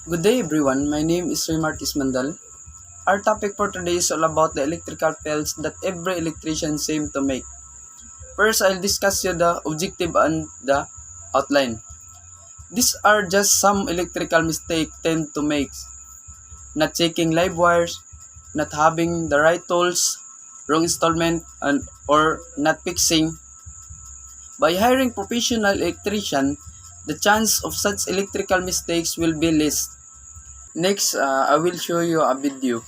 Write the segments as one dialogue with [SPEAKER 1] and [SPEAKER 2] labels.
[SPEAKER 1] Good day everyone, my name is Remartis Mandal. Our topic for today is all about the electrical fails that every electrician seems to make. First, I'll discuss you the objective and the outline. These are just some electrical mistakes tend to make. Not checking live wires, not having the right tools, wrong installment, and or not fixing. By hiring professional electrician, the chance of such electrical mistakes will be less. Next, I will show you a video.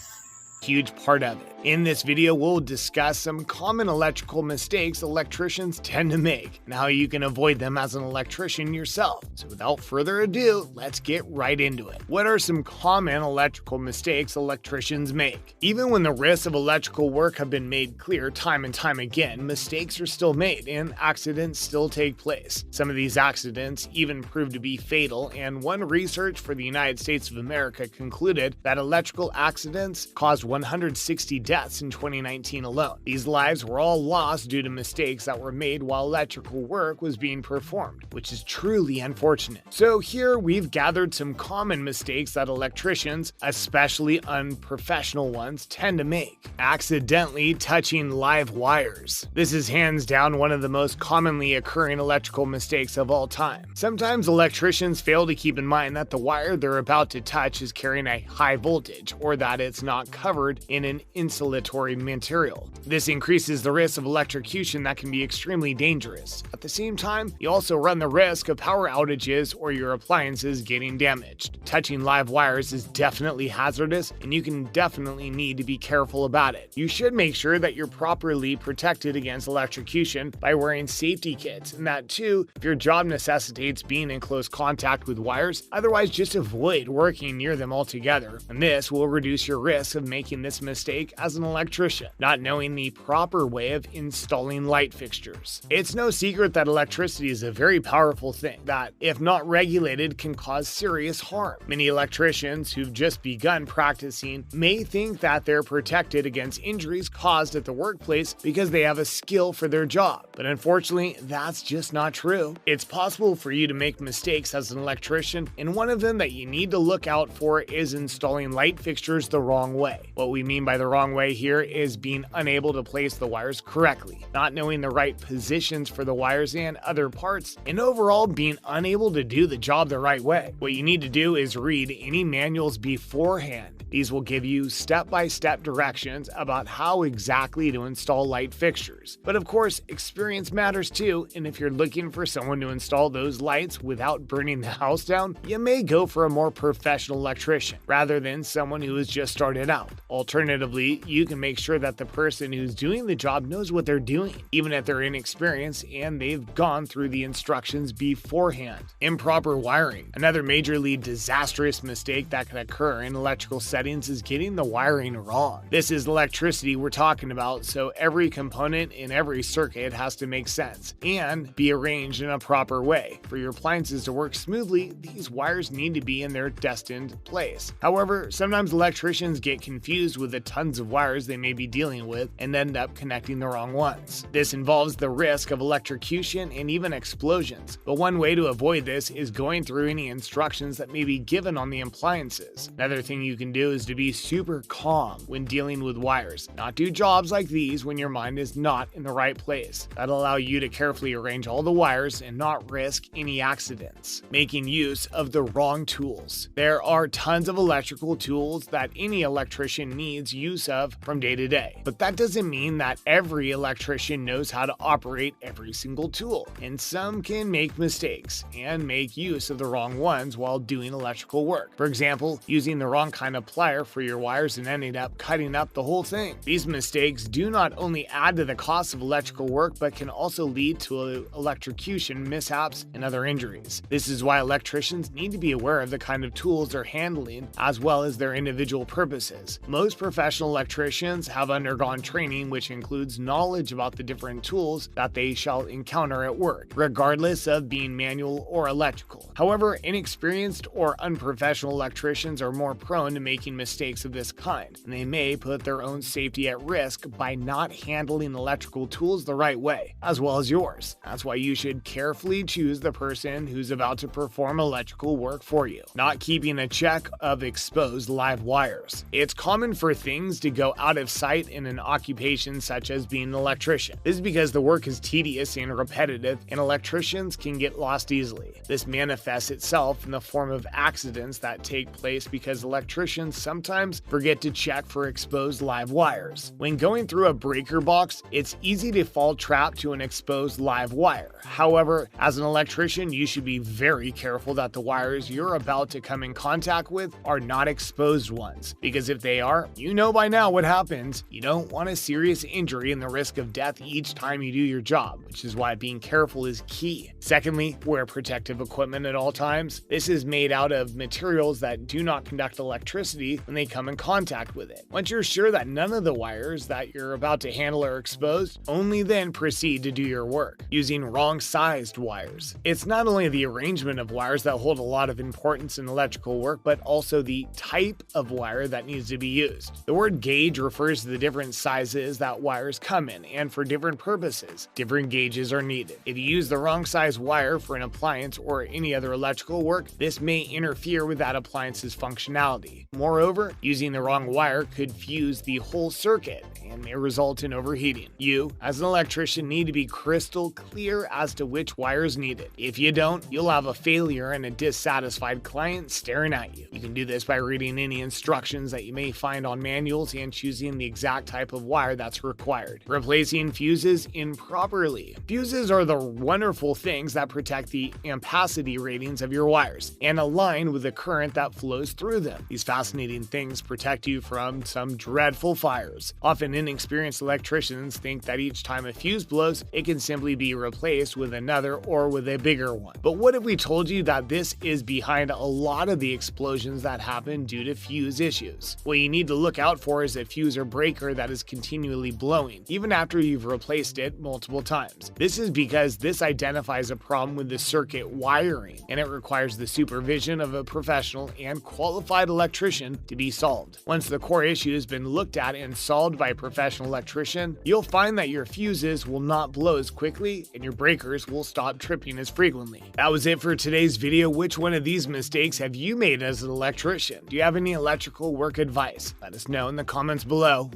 [SPEAKER 2] Huge part of it. In this video, we'll discuss some common electrical mistakes electricians tend to make and how you can avoid them as an electrician yourself. So without further ado, let's get right into it. What are some common electrical mistakes electricians make? Even when the risks of electrical work have been made clear time and time again, mistakes are still made and accidents still take place. Some of these accidents even prove to be fatal, and one research for the United States of America concluded that electrical accidents caused 160 deaths in 2019 alone. These lives were all lost due to mistakes that were made while electrical work was being performed, which is truly unfortunate. So here we've gathered some common mistakes that electricians, especially unprofessional ones, tend to make. Accidentally touching live wires. This is hands down one of the most commonly occurring electrical mistakes of all time. Sometimes electricians fail to keep in mind that the wire they're about to touch is carrying a high voltage, or that it's not covered in an insulatory material. This increases the risk of electrocution that can be extremely dangerous. At the same time, you also run the risk of power outages or your appliances getting damaged. Touching live wires is definitely hazardous, and you can definitely need to be careful about it. You should make sure that you're properly protected against electrocution by wearing safety kits, and that too, if your job necessitates being in close contact with wires, otherwise just avoid working near them altogether, and this will reduce your risk of making this mistake as an electrician, not knowing the proper way of installing light fixtures. It's no secret that electricity is a very powerful thing that, if not regulated, can cause serious harm. Many electricians who've just begun practicing may think that they're protected against injuries caused at the workplace because they have a skill for their job, but unfortunately, that's just not true. It's possible for you to make mistakes as an electrician, and one of them that you need to look out for is installing light fixtures the wrong way. What we mean by the wrong way here is being unable to place the wires correctly, not knowing the right positions for the wires and other parts, and overall being unable to do the job the right way. What you need to do is read any manuals beforehand. These will give you step-by-step directions about how exactly to install light fixtures. But of course, experience matters too, and if you're looking for someone to install those lights without burning the house down, you may go for a more professional electrician rather than someone who has just started out. Alternatively, you can make sure that the person who's doing the job knows what they're doing, even if they're inexperienced and they've gone through the instructions beforehand. Improper wiring. Another majorly disastrous mistake that can occur in electrical settings is getting the wiring wrong. This is electricity we're talking about, so every component in every circuit has to make sense and be arranged in a proper way. For your appliances to work smoothly, these wires need to be in their destined place. However, sometimes electricians get confused with the tons of wires they may be dealing with and end up connecting the wrong ones. This involves the risk of electrocution and even explosions, but one way to avoid this is going through any instructions that may be given on the appliances. Another thing you can do is to be super calm when dealing with wires. Not do jobs like these when your mind is not in the right place. That'll allow you to carefully arrange all the wires and not risk any accidents. Making use of the wrong tools. There are tons of electrical tools that any electrician needs use of from day to day, but that doesn't mean that every electrician knows how to operate every single tool, and some can make mistakes and make use of the wrong ones while doing electrical work. For example, using the wrong kind of plier for your wires and ending up cutting up the whole thing. These mistakes do not only add to the cost of electrical work, but can also lead to electrocution mishaps and other injuries. This is why electricians need to be aware of the kind of tools they're handling as well as their individual purposes. Most professional electricians have undergone training which includes knowledge about the different tools that they shall encounter at work, regardless of being manual or electrical. However, inexperienced or unprofessional electricians are more prone to making mistakes of this kind, and they may put their own safety at risk by not handling electrical tools the right way, as well as yours. That's why you should carefully choose the person who's about to perform electrical work for you, not keeping a check of exposed live wires. It's common for things to go out of sight in an occupation such as being an electrician. This is because the work is tedious and repetitive, and electricians can get lost easily. This manifests itself in the form of accidents that take place because electricians sometimes forget to check for exposed live wires. When going through a breaker box, it's easy to fall trapped to an exposed live wire. However, as an electrician, you should be very careful that the wires you're about to come in contact with are not exposed ones, because if they are, you know by now what happens. You don't want a serious injury and the risk of death each time you do your job, which is why being careful is key. Secondly, wear protective equipment at all times. This is made out of materials that do not conduct electricity when they come in contact with it. Once you're sure that none of the wires that you're about to handle are exposed, only then proceed to do your work, using wrong-sized wires. It's not only the arrangement of wires that hold a lot of importance in electrical work, but also the type of wire that needs to be used. The word gauge refers to the different sizes that wires come in, and for different purposes, different gauges are needed. If you use the wrong size wire for an appliance or any other electrical work, this may interfere with that appliance's functionality. Moreover, using the wrong wire could fuse the whole circuit and may result in overheating. You, as an electrician, need to be crystal clear as to which wire is needed. If you don't, you'll have a failure and a dissatisfied client staring at you. You can do this by reading any instructions that you may find on manuals and choosing the exact type of wire that's required. Replacing fuses improperly. Fuses are the wonderful things that protect the ampacity ratings of your wires and align with the current that flows through them. These fascinating things protect you from some dreadful fires. Often inexperienced electricians think that each time a fuse blows, it can simply be replaced with another or with a bigger one. But what if we told you that this is behind a lot of the explosions that happen due to fuse issues? What you need to look out for is a fuse or breaker that is continually blowing, even after you've replaced it multiple times. This is because this identifies a problem with the circuit wiring, and it requires the supervision of a professional and qualified electrician to be solved. Once the core issue has been looked at and solved by a professional electrician, you'll find that your fuses will not blow as quickly and your breakers will stop tripping as frequently. That was it for today's video. Which one of these mistakes have you made as an electrician? Do you have any electrical work advice? Let us know in the comments below.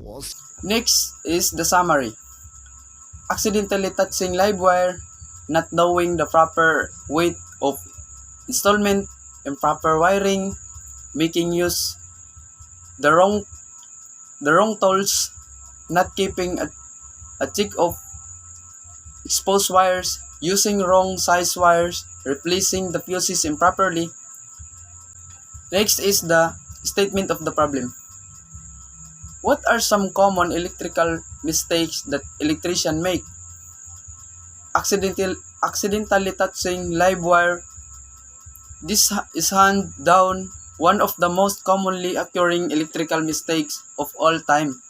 [SPEAKER 1] Next is the summary. Accidentally touching live wire, not knowing the proper weight of installment, improper wiring, making use the wrong tools, not keeping a check of exposed wires, using wrong size wires, replacing the fuses improperly. Next is the statement of the problem. What are some common electrical mistakes that electricians make? Accidentally touching live wire. This is hands down one of the most commonly occurring electrical mistakes of all time.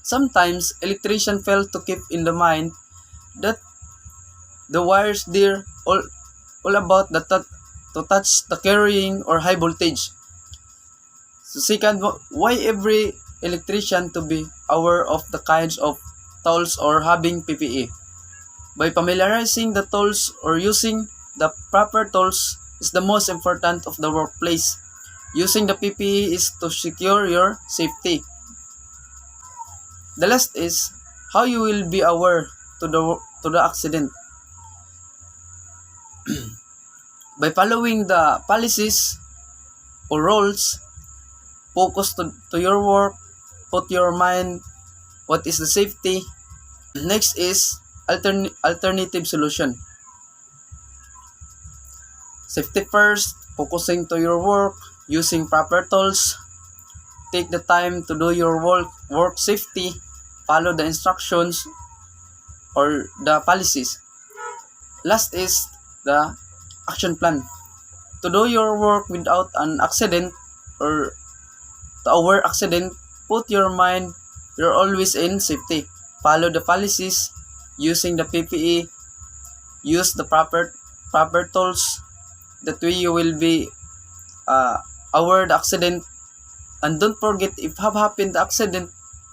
[SPEAKER 1] Sometimes electricians fail to keep in the mind that the wires there all about to touch the carrying or high voltage. So second, why every electrician to be aware of the kinds of tools or having PPE. By familiarizing the tools or using the proper tools is the most important of the workplace. Using the PPE is to secure your safety. The last is how you will be aware to the accident. By following the policies or rules, focus to your work, put your mind what is the safety. Next is alternative solution. Safety first, focusing to your work, using proper tools, take the time to do your work safety, follow the instructions or the policies. Last is the action plan. To do your work without an accident or to avoid accident, put your mind you're always in safety. Follow the policies, using the PPE, use the proper tools. That way you will be aware the accident, and don't forget if have happened the accident,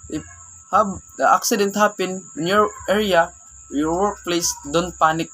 [SPEAKER 1] if have the accident happen in your area, your workplace, don't panic.